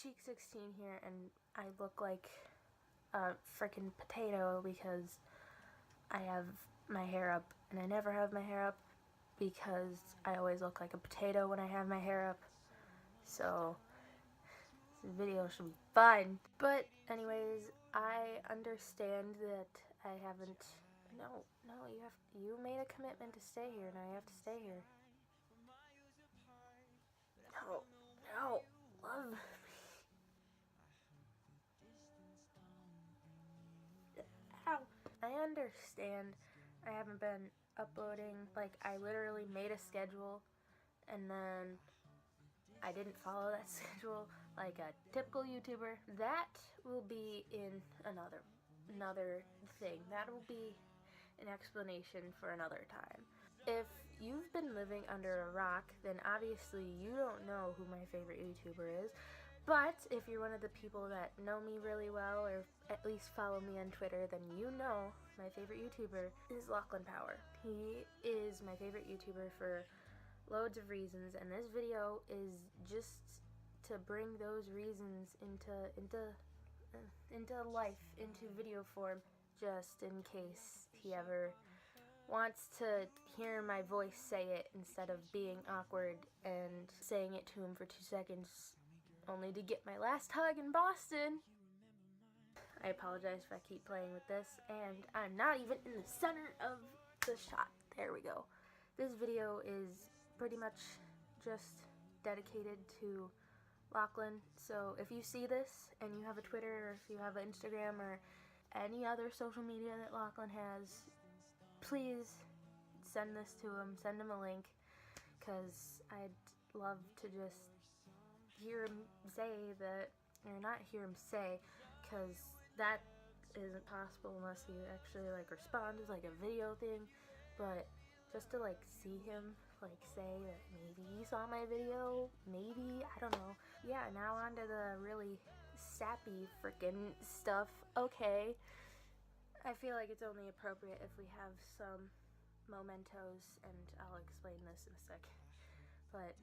Cheek16 here, and I look like a freaking potato because I have my hair up, and I never have my hair up because I always look like a potato when I have my hair up. So this video should be fun. But anyways, I understand that I haven't. No, you made a commitment to stay here, and I have to stay here. No, love me. Ow. I understand I haven't been uploading. Like, I literally made a schedule and then I didn't follow that schedule like a typical YouTuber. That will be in another thing. That will be an explanation for another time. If you've been living under a rock, then obviously you don't know who my favorite YouTuber is. But if you're one of the people that know me really well, or at least follow me on Twitter, then you know my favorite YouTuber is Lachlan Power. He is my favorite YouTuber for loads of reasons, and this video is just to bring those reasons into life, into video form, just in case he ever wants to hear my voice say it instead of being awkward and saying it to him for 2 seconds only to get my last hug in Boston. I apologize if I keep playing with this, and I'm not even in the center of the shot. There we go. This video is pretty much just dedicated to Lachlan, so if you see this and you have a Twitter, or if you have an Instagram, or any other social media that Lachlan has, please send this to him, send him a link, because I'd love to just hear him say that, or not hear him say, because that isn't possible unless he actually like responds as like a video thing, but just to like see him like say that maybe he saw my video, maybe, I don't know. Yeah, now on to the really sappy freaking stuff. Okay, I feel like it's only appropriate if we have some mementos, and I'll explain this in a second. But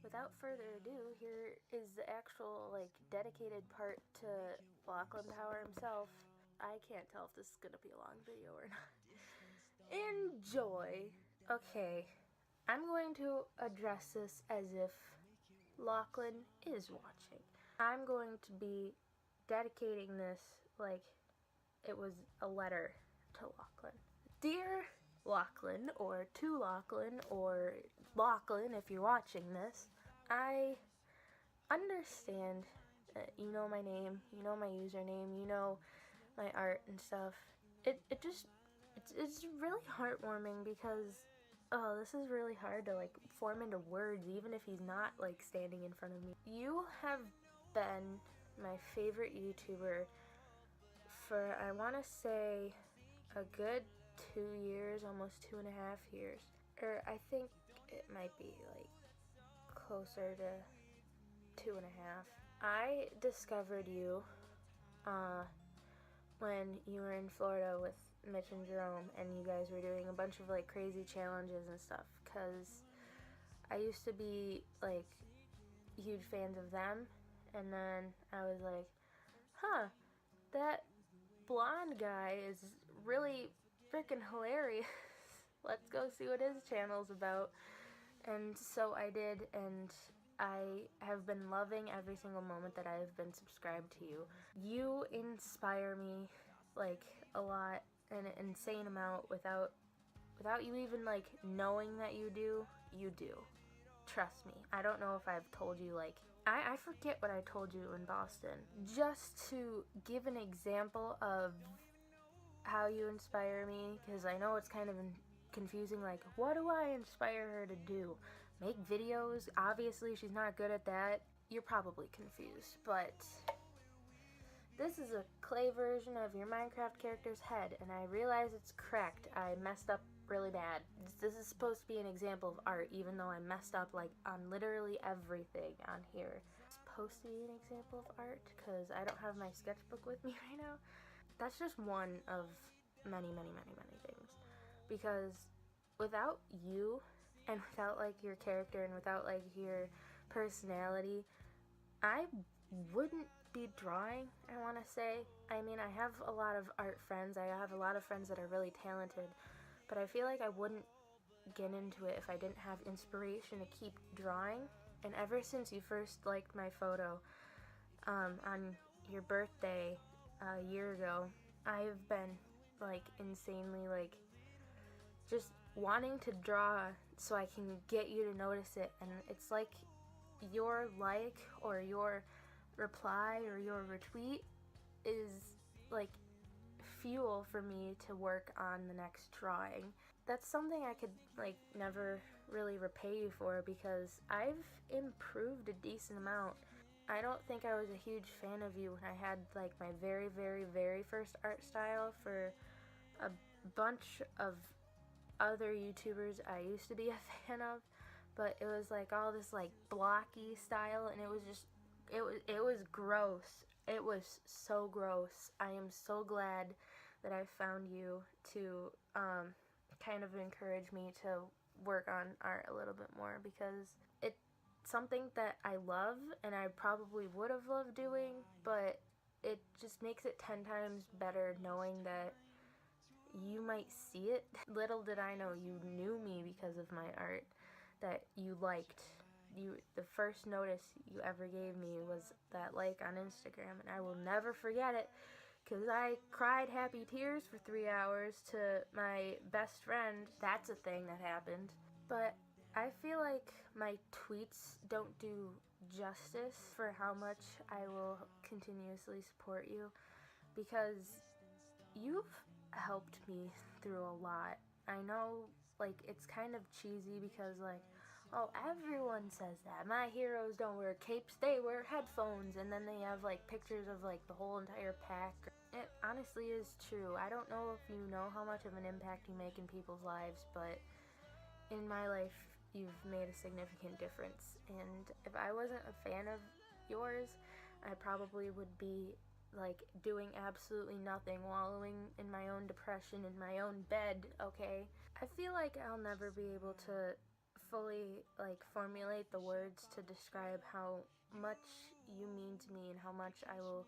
without further ado, here is the actual like dedicated part to Lachlan Power himself. I can't tell if this is gonna be a long video or not. Enjoy. Okay, I'm going to address this as if Lachlan is watching. I'm going to be dedicating this like it was a letter to Lachlan. Dear Lachlan, or to Lachlan, or Lachlan if you're watching this, I understand that you know my name, you know my username, you know my art and stuff. It's really heartwarming because this is really hard to like form into words, even if he's not like standing in front of me. You have been my favorite YouTuber for, I want to say, a good 2 years, almost 2.5 years. Or I think it might be like closer to 2.5. I discovered you when you were in Florida with Mitch and Jerome, and you guys were doing a bunch of like crazy challenges and stuff, because I used to be like huge fans of them, and then I was like, huh, that blonde guy is really freaking hilarious. Let's go see what his channel's about. And so I did, and I have been loving every single moment that I have been subscribed to you. You inspire me like a lot, an insane amount, without you even like knowing that you do. You do. Trust me. I don't know if I've told you, like, I forget what I told you in Boston. Just to give an example of how you inspire me, because I know it's kind of confusing, like, what do I inspire her to do? Make videos? Obviously she's not good at that. You're probably confused, but this is a clay version of your Minecraft character's head, and I realize it's cracked. I messed up really bad. This is supposed to be an example of art, even though I messed up like on literally everything on here. It's supposed to be an example of art because I don't have my sketchbook with me right now. That's just one of many things, because without you, and without like your character, and without like your personality, I wouldn't be drawing, I want to say. I mean, I have a lot of art friends. I have a lot of friends that are really talented, but I feel like I wouldn't get into it if I didn't have inspiration to keep drawing. And ever since you first liked my photo on your birthday a year ago, I've been like insanely like just wanting to draw so I can get you to notice it. And it's like your like or your reply or your retweet is like fuel for me to work on the next drawing. That's something I could like never really repay you for, because I've improved a decent amount. I don't think I was a huge fan of you when I had like my very, very, very first art style. For a bunch of other YouTubers I used to be a fan of, but it was like all this like blocky style, and it was just it was gross. It was so gross. I am so glad that I found you to kind of encourage me to work on art a little bit more, because it's something that I love and I probably would have loved doing, but it just makes it 10 times better knowing that you might see it. Little did I know you knew me because of my art, that you liked. The first notice you ever gave me was that like on Instagram, and I will never forget it, because I cried happy tears for 3 hours to my best friend. That's a thing that happened. But I feel like my tweets don't do justice for how much I will continuously support you, because you've helped me through a lot. I know like it's kind of cheesy because like, oh, everyone says that. My heroes don't wear capes, they wear headphones, and then they have like pictures of like the whole entire pack. It honestly is true. I don't know if you know how much of an impact you make in people's lives, but in my life, you've made a significant difference. And if I wasn't a fan of yours, I probably would be like doing absolutely nothing, wallowing in my own depression in my own bed, okay? I feel like I'll never be able to fully like formulate the words to describe how much you mean to me and how much I will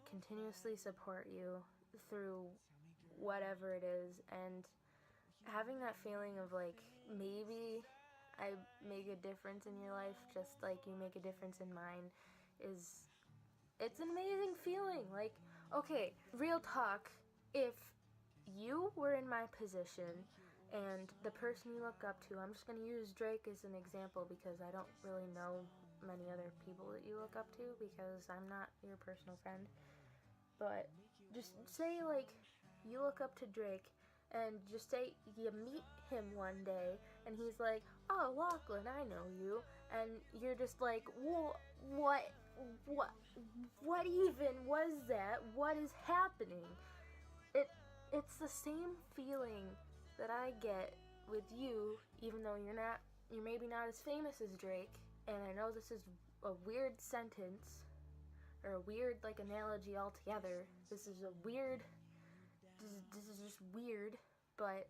continuously support you through whatever it is. And having that feeling of like maybe I make a difference in your life just like you make a difference in mine it's an amazing feeling. Like, okay, real talk, if you were in my position and the person you look up to, I'm just going to use Drake as an example because I don't really know many other people that you look up to because I'm not your personal friend, but just say like you look up to Drake and just say you meet him one day and he's like, oh, Lachlan, I know you, and you're just like, what even was that? What is happening? It's the same feeling that I get with you, even though you're maybe not as famous as Drake. And I know this is a weird sentence or a weird like analogy altogether. This is just weird, but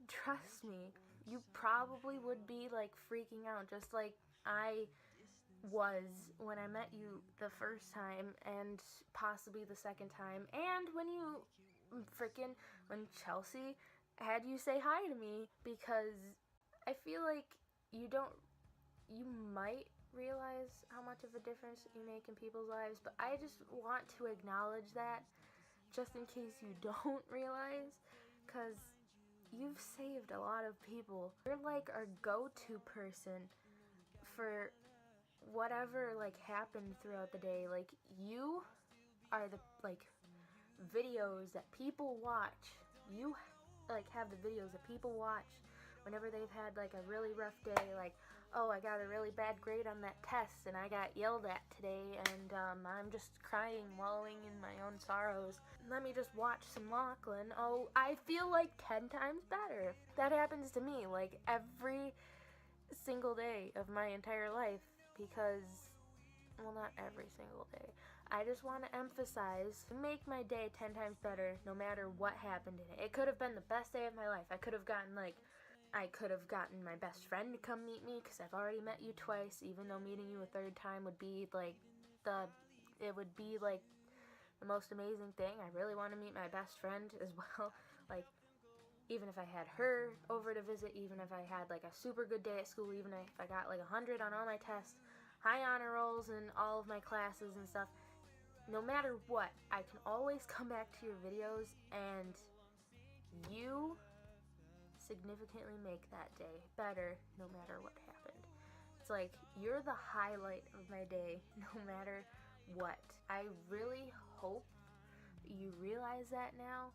trust me, you probably would be like freaking out just like I was when I met you the first time, and possibly the second time, and when Chelsea had you say hi to me, because I feel like you might realize how much of a difference you make in people's lives, but I just want to acknowledge that just in case you don't realize, because you've saved a lot of people. You're like our go-to person for whatever like happened throughout the day. Like, you are the like videos that people watch. You like have the videos that people watch whenever they've had like a really rough day, like, oh, I got a really bad grade on that test and I got yelled at today, and I'm just crying, wallowing in my own sorrows. Let me just watch some Lachlan. Oh, I feel like 10 times better. That happens to me like every single day of my entire life, because, well, not every single day. I just want to emphasize, make my day 10 times better no matter what happened in it. It could have been the best day of my life. I could have gotten like I could have gotten my best friend to come meet me because I've already met you twice, even though meeting you a third time would be like it would be like the most amazing thing. I really want to meet my best friend as well. Like, even if I had her over to visit, even if I had like a super good day at school, even if I got like 100 on all my tests, high honor rolls in all of my classes and stuff, no matter what, I can always come back to your videos and you significantly make that day better no matter what happened. It's like, you're the highlight of my day no matter what. I really hope you realize that now,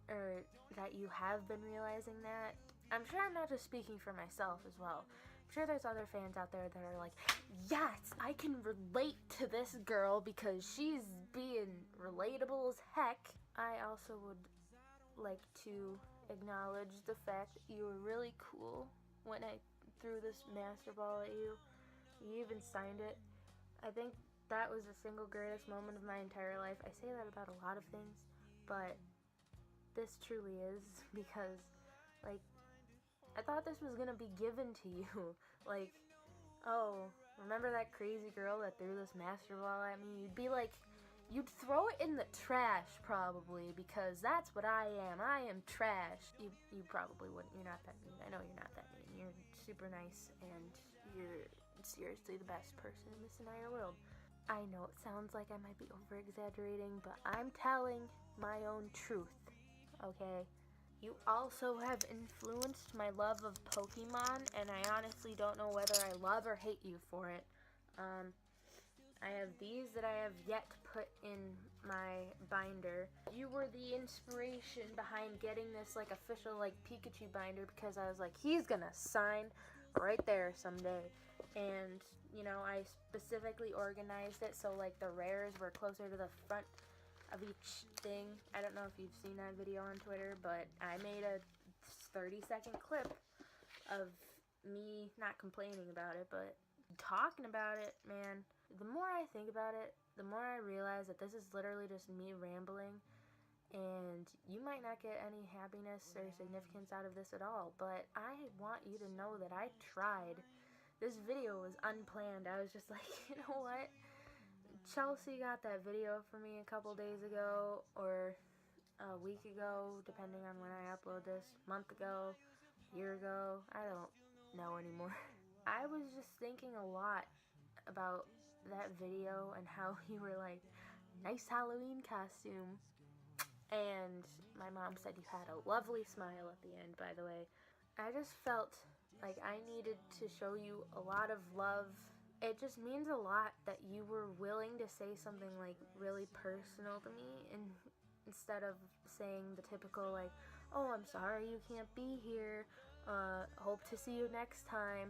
or that you have been realizing that. I'm sure I'm not just speaking for myself as well. I'm sure there's other fans out there that are like, yes, I can relate to this girl because she's being relatable as heck. I also would like to acknowledge the fact that you were really cool when I threw this master ball at you. You even signed it. I think that was the single greatest moment of my entire life. I say that about a lot of things, but this truly is, because, like, I thought this was gonna be given to you. Like, oh, remember that crazy girl that threw this master ball at me? You'd be like, you'd throw it in the trash, probably, because that's what I am. I am trash. You probably wouldn't. You're not that mean. I know you're not that mean. You're super nice, and you're seriously the best person in this entire world. I know it sounds like I might be over-exaggerating, but I'm telling my own truth, okay? You also have influenced my love of Pokemon, and I honestly don't know whether I love or hate you for it. I have these that I have yet to put in my binder. You were the inspiration behind getting this like official like Pikachu binder, because I was like, he's gonna sign right there someday. And you know, I specifically organized it so like the rares were closer to the front of each thing. I don't know if you've seen that video on Twitter, but I made a 30-second clip of me not complaining about it, but talking about it, man. The more I think about it, the more I realize that this is literally just me rambling, and you might not get any happiness or significance out of this at all, but I want you to know that I tried. This video was unplanned. I was just like, you know what? Chelsea got that video for me a couple days ago, or a week ago, depending on when I upload this, month ago, year ago, I don't know anymore. I was just thinking a lot about that video and how you were like, nice Halloween costume. And my mom said you had a lovely smile at the end, by the way. I just felt like I needed to show you a lot of love. It just means a lot that you were willing to say something like really personal to me, and instead of saying the typical like, oh, I'm sorry you can't be here, hope to see you next time.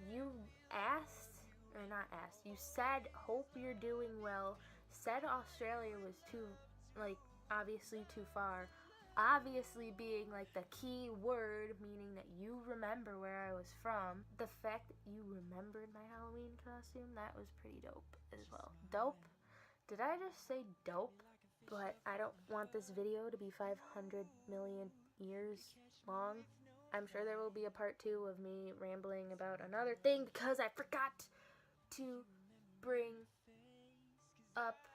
You asked, or not asked, you said, hope you're doing well, said Australia was too, like, obviously too far, obviously being, like, the key word, meaning that you remember where I was from. The fact that you remembered my Halloween costume, that was pretty dope as well. Dope? Did I just say dope? But I don't want this video to be 500 million years long. I'm sure there will be a part 2 of me rambling about another thing, because I forgot to bring up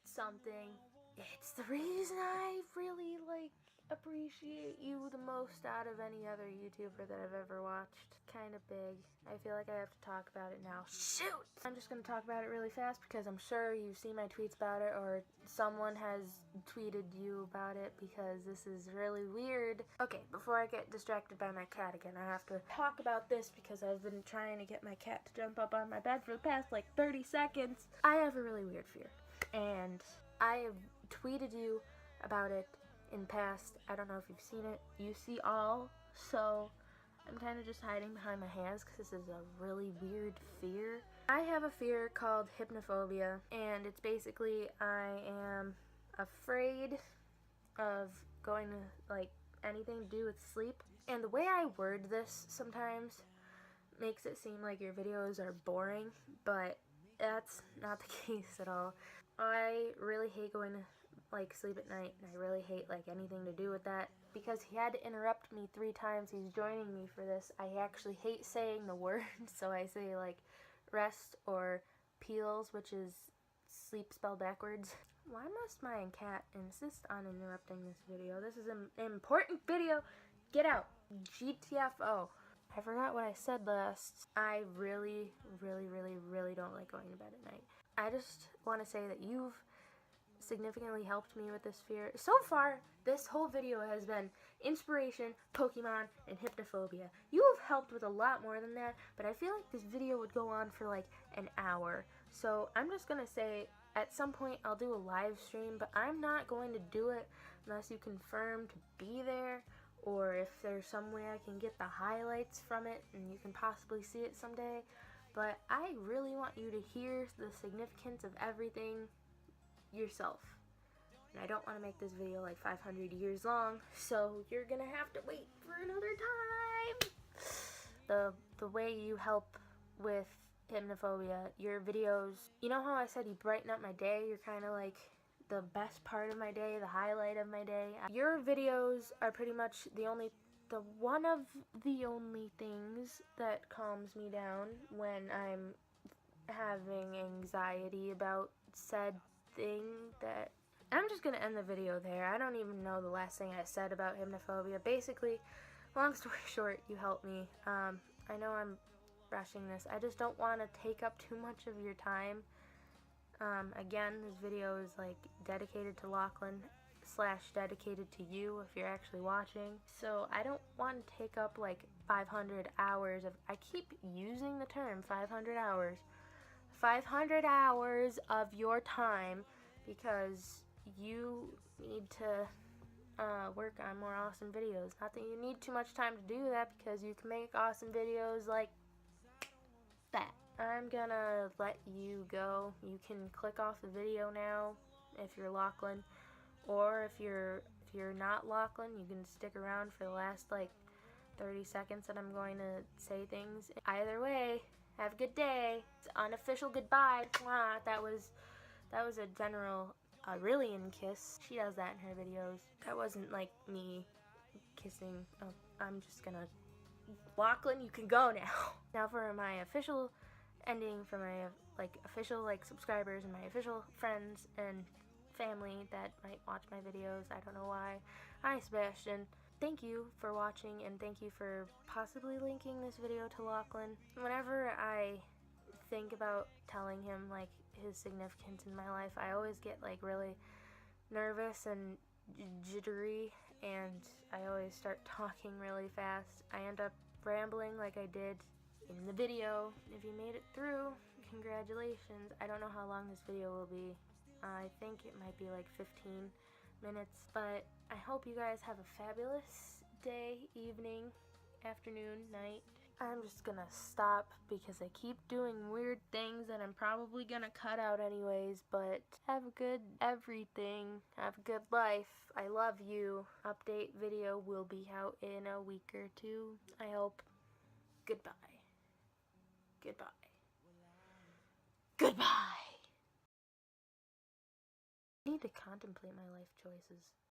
something. It's the reason I really appreciate you the most out of any other YouTuber that I've ever watched. Kind of big. I feel like I have to talk about it now. Shoot! I'm just gonna talk about it really fast because I'm sure you've seen my tweets about it, or someone has tweeted you about it, because this is really weird. Okay, before I get distracted by my cat again, I have to talk about this because I've been trying to get my cat to jump up on my bed for the past 30 seconds. I have a really weird fear, and I have tweeted you about it in past. I don't know if you've seen it. You see all, so I'm kind of just hiding behind my hands because this is a really weird fear. I have a fear called hypnophobia, and it's basically I am afraid of going to anything to do with sleep. And the way I word this sometimes makes it seem like your videos are boring, but that's not the case at all. I really hate going to like sleep at night, and I really hate like anything to do with that. Because he had to interrupt me 3 times, he's joining me for this. I actually hate saying the word, so I say like rest or peels, which is sleep spelled backwards. Why must my cat insist on interrupting this video? This is an important video. Get out. GTFO. I forgot what I said last. I really don't like going to bed at night. I just want to say that you've significantly helped me with this fear. So far, this whole video has been inspiration, Pokemon, and hypnophobia. You have helped with a lot more than that, but I feel like this video would go on for like an hour. So I'm just gonna say, at some point I'll do a live stream, but I'm not going to do it unless you confirm to be there, or if there's some way I can get the highlights from it and you can possibly see it someday. But I really want you to hear the significance of everything yourself. And I don't want to make this video like 500 years long, so you're gonna have to wait for another time. The way you help with hypnophobia, your videos, you know how I said you brighten up my day? You're kind of like the best part of my day, the highlight of my day. Your videos are pretty much one of the only things that calms me down when I'm having anxiety about said thing. That I'm just gonna end the video there. I don't even know the last thing I said about hypnophobia. Basically, long story short, you helped me. I know I'm rushing this. I just don't want to take up too much of your time. Again, this video is like dedicated to Lachlan / dedicated to you if you're actually watching. So I don't want to take up like 500 hours of, I keep using the term 500 hours. 500 hours of your time, because you need to work on more awesome videos. Not that you need too much time to do that, because you can make awesome videos like that. I'm gonna let you go. You can click off the video now if you're Lachlan, or if you're not Lachlan, you can stick around for the last like 30 seconds that I'm going to say things. Either way, have a good day. It's unofficial goodbye. Mwah. That was a general Aurelian kiss. She does that in her videos. That wasn't like me kissing. Oh, I'm just gonna, Lachlan, you can go now. Now for my official ending, for my official subscribers and my official friends and family that might watch my videos. I don't know why. Hi, Sebastian. Thank you for watching, and thank you for possibly linking this video to Lachlan. Whenever I think about telling him like his significance in my life, I always get like really nervous and jittery, and I always start talking really fast. I end up rambling like I did in the video. If you made it through, congratulations. I don't know how long this video will be. I think it might be like 15 minutes, but I hope you guys have a fabulous day, evening, afternoon, night. I'm just gonna stop because I keep doing weird things that I'm probably gonna cut out anyways, but have a good everything. Have a good life. I love you. Update video will be out in a week or 2, I hope. Goodbye. Goodbye. Goodbye. I need to contemplate my life choices.